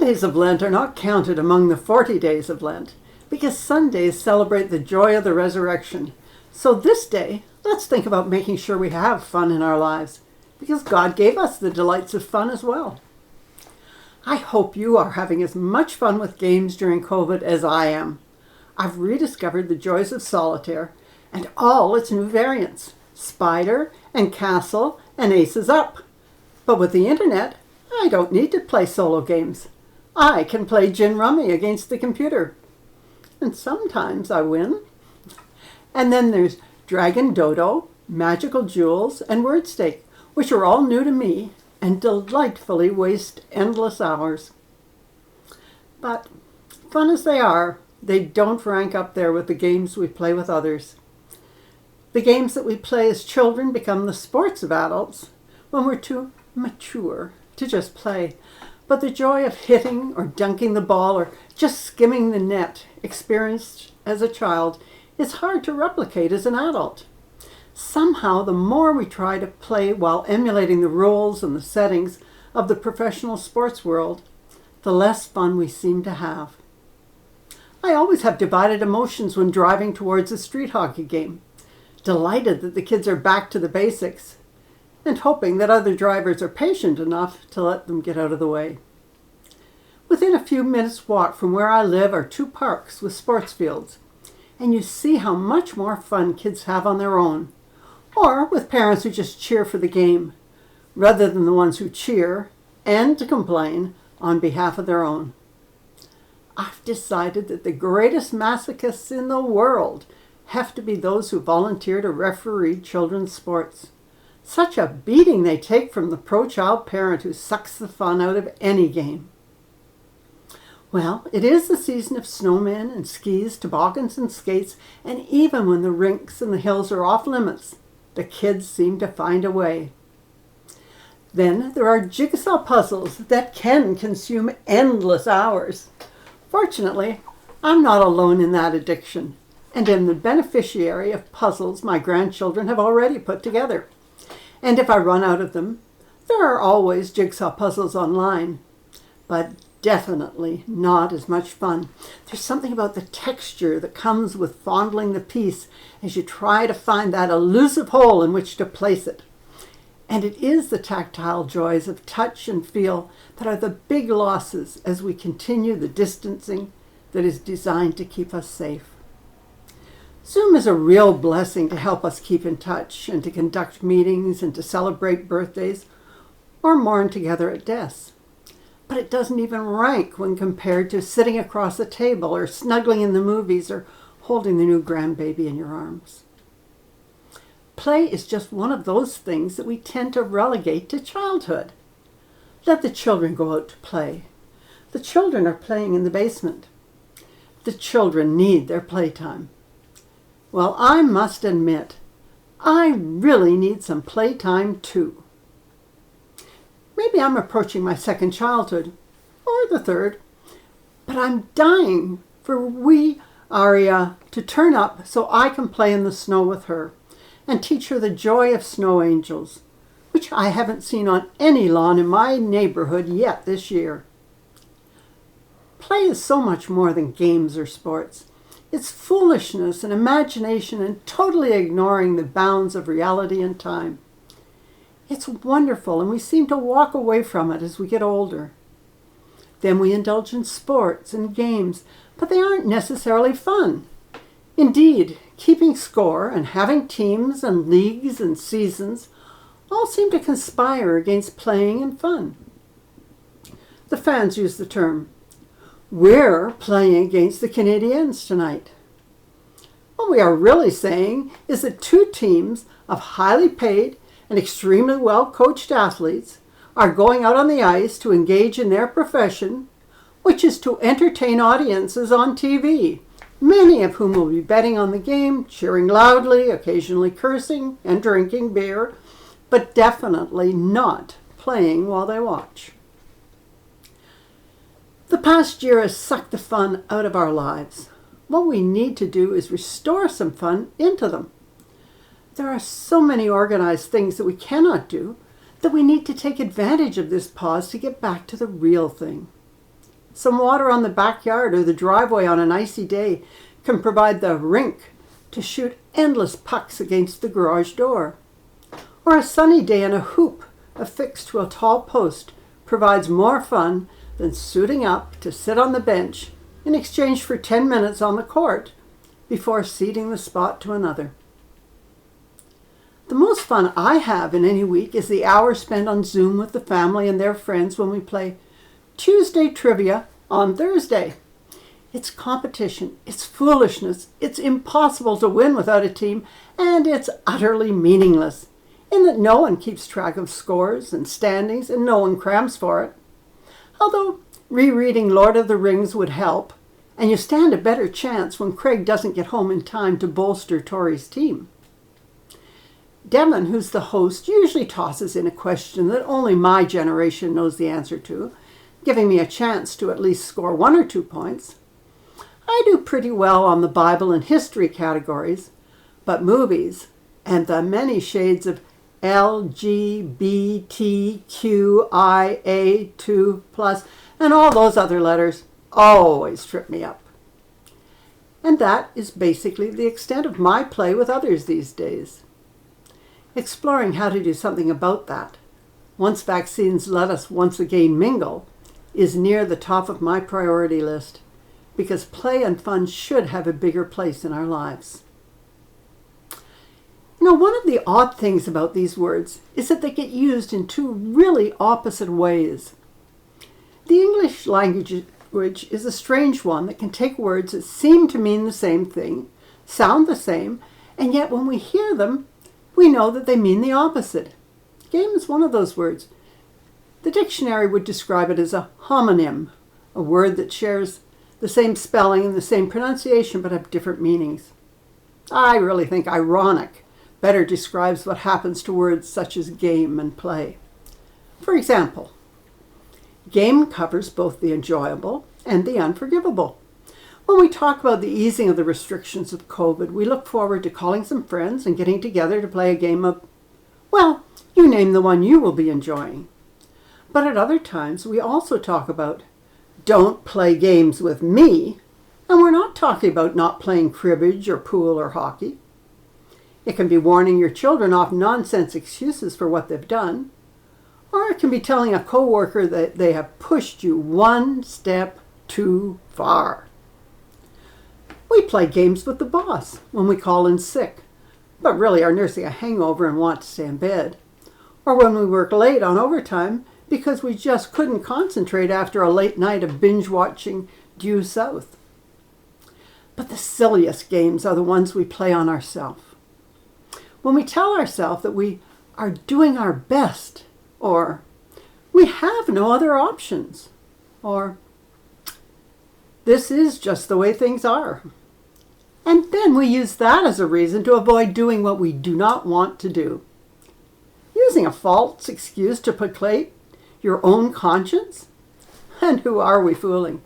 Sundays of Lent are not counted among the 40 days of Lent because Sundays celebrate the joy of the resurrection. So this day, let's think about making sure we have fun in our lives because God gave us the delights of fun as well. I hope you are having as much fun with games during COVID as I am. I've rediscovered the joys of solitaire and all its new variants, Spider and Castle and Aces Up. But with the internet, I don't need to play solo games. I can play gin rummy against the computer. And sometimes I win. And then there's Dragon Dodo, Magical Jewels, and Word Stake, which are all new to me and delightfully waste endless hours. But fun as they are, they don't rank up there with the games we play with others. The games that we play as children become the sports of adults when we're too mature to just play. But the joy of hitting or dunking the ball or just skimming the net experienced as a child is hard to replicate as an adult. Somehow, the more we try to play while emulating the rules and the settings of the professional sports world, the less fun we seem to have. I always have divided emotions when driving towards a street hockey game, delighted that the kids are back to the basics, and hoping that other drivers are patient enough to let them get out of the way. Within a few minutes' walk from where I live are 2 parks with sports fields, and you see how much more fun kids have on their own, or with parents who just cheer for the game, rather than the ones who cheer and complain on behalf of their own. I've decided that the greatest masochists in the world have to be those who volunteer to referee children's sports. Such a beating they take from the pro-child parent who sucks the fun out of any game. Well, it is the season of snowmen and skis, toboggans and skates, and even when the rinks and the hills are off limits, the kids seem to find a way. Then there are jigsaw puzzles that can consume endless hours. Fortunately, I'm not alone in that addiction, and am the beneficiary of puzzles my grandchildren have already put together. And if I run out of them, there are always jigsaw puzzles online, but definitely not as much fun. There's something about the texture that comes with fondling the piece as you try to find that elusive hole in which to place it. And it is the tactile joys of touch and feel that are the big losses as we continue the distancing that is designed to keep us safe. Zoom is a real blessing to help us keep in touch and to conduct meetings and to celebrate birthdays or mourn together at deaths. But it doesn't even rank when compared to sitting across a table or snuggling in the movies or holding the new grandbaby in your arms. Play is just one of those things that we tend to relegate to childhood. Let the children go out to play. The children are playing in the basement. The children need their playtime. Well, I must admit, I really need some playtime too. Maybe I'm approaching my second childhood, or the third, but I'm dying for wee Aria to turn up so I can play in the snow with her and teach her the joy of snow angels, which I haven't seen on any lawn in my neighborhood yet this year. Play is so much more than games or sports. It's foolishness and imagination and totally ignoring the bounds of reality and time. It's wonderful, and we seem to walk away from it as we get older. Then we indulge in sports and games, but they aren't necessarily fun. Indeed, keeping score and having teams and leagues and seasons all seem to conspire against playing and fun. The fans use the term, "We're playing against the Canadiens tonight." What we are really saying is that 2 teams of highly paid and extremely well-coached athletes are going out on the ice to engage in their profession, which is to entertain audiences on TV, many of whom will be betting on the game, cheering loudly, occasionally cursing and drinking beer, but definitely not playing while they watch. The past year has sucked the fun out of our lives. What we need to do is restore some fun into them. There are so many organized things that we cannot do that we need to take advantage of this pause to get back to the real thing. Some water on the backyard or the driveway on an icy day can provide the rink to shoot endless pucks against the garage door. Or a sunny day in a hoop affixed to a tall post provides more fun than suiting up to sit on the bench in exchange for 10 minutes on the court before ceding the spot to another. The most fun I have in any week is the hour spent on Zoom with the family and their friends when we play Tuesday trivia on Thursday. It's competition, it's foolishness, it's impossible to win without a team, and it's utterly meaningless, in that no one keeps track of scores and standings and no one crams for it. Although rereading Lord of the Rings would help, and you stand a better chance when Craig doesn't get home in time to bolster Tori's team. Devon, who's the host, usually tosses in a question that only my generation knows the answer to, giving me a chance to at least score 1 or 2 points. I do pretty well on the Bible and history categories, but movies and the many shades of LGBTQIA2+, and all those other letters always trip me up. And that is basically the extent of my play with others these days. Exploring how to do something about that, once vaccines let us once again mingle, is near the top of my priority list, because play and fun should have a bigger place in our lives. You know, one of the odd things about these words is that they get used in 2 really opposite ways. The English language is a strange one that can take words that seem to mean the same thing, sound the same, and yet when we hear them, we know that they mean the opposite. Game is one of those words. The dictionary would describe it as a homonym, a word that shares the same spelling and the same pronunciation but have different meanings. I really think ironic better describes what happens to words such as game and play. For example, game covers both the enjoyable and the unforgivable. When we talk about the easing of the restrictions of COVID, we look forward to calling some friends and getting together to play a game of, well, you name the one you will be enjoying. But at other times, we also talk about, don't play games with me, and we're not talking about not playing cribbage or pool or hockey. It can be warning your children off nonsense excuses for what they've done, or it can be telling a coworker that they have pushed you 1 step too far. We play games with the boss when we call in sick, but really are nursing a hangover and want to stay in bed, or when we work late on overtime because we just couldn't concentrate after a late night of binge-watching Due South. But the silliest games are the ones we play on ourselves. When we tell ourselves that we are doing our best, or we have no other options, or this is just the way things are. And then we use that as a reason to avoid doing what we do not want to do. Using a false excuse to placate your own conscience? And who are we fooling?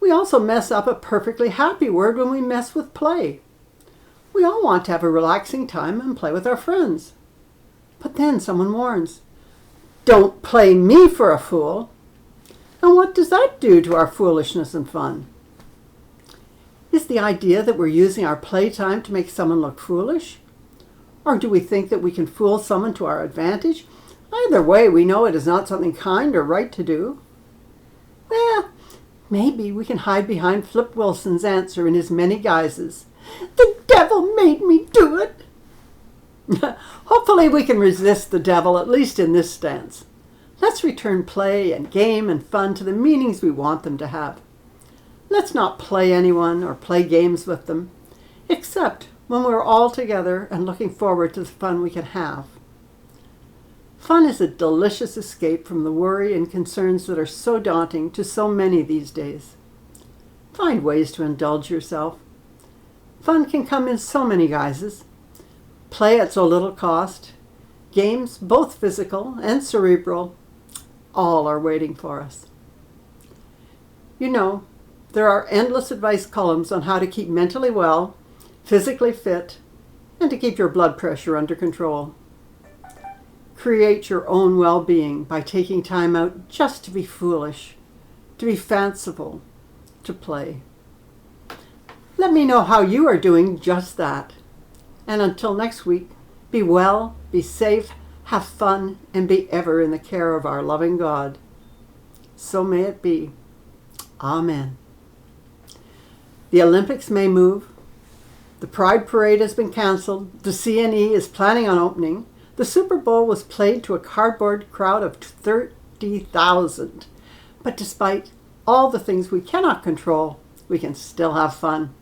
We also mess up a perfectly happy word when we mess with play. We all want to have a relaxing time and play with our friends. But then someone warns, don't play me for a fool. And what does that do to our foolishness and fun? Is the idea that we're using our playtime to make someone look foolish? Or do we think that we can fool someone to our advantage? Either way, we know it is not something kind or right to do. Well, maybe we can hide behind Flip Wilson's answer in his many guises. The devil made me do it. Hopefully we can resist the devil, at least in this stance. Let's return play and game and fun to the meanings we want them to have. Let's not play anyone or play games with them, except when we're all together and looking forward to the fun we can have. Fun is a delicious escape from the worry and concerns that are so daunting to so many these days. Find ways to indulge yourself. Fun can come in so many guises. Play at so little cost. Games, both physical and cerebral, all are waiting for us. You know, there are endless advice columns on how to keep mentally well, physically fit, and to keep your blood pressure under control. Create your own well-being by taking time out just to be foolish, to be fanciful, to play. Let me know how you are doing just that. And until next week, be well, be safe, have fun, and be ever in the care of our loving God. So may it be. Amen. The Olympics may move. The Pride Parade has been canceled. The CNE is planning on opening. The Super Bowl was played to a cardboard crowd of 30,000. But despite all the things we cannot control, we can still have fun.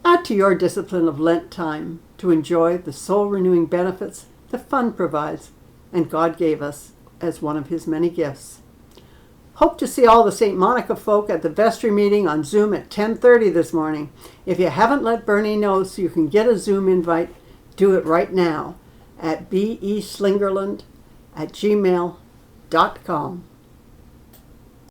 Add to your discipline of Lent time to enjoy the soul-renewing benefits that fun provides and God gave us as one of his many gifts. Hope to see all the St. Monica folk at the vestry meeting on Zoom at 10:30 this morning. If you haven't let Bernie know so you can get a Zoom invite, do it right now at beslingerland@gmail.com.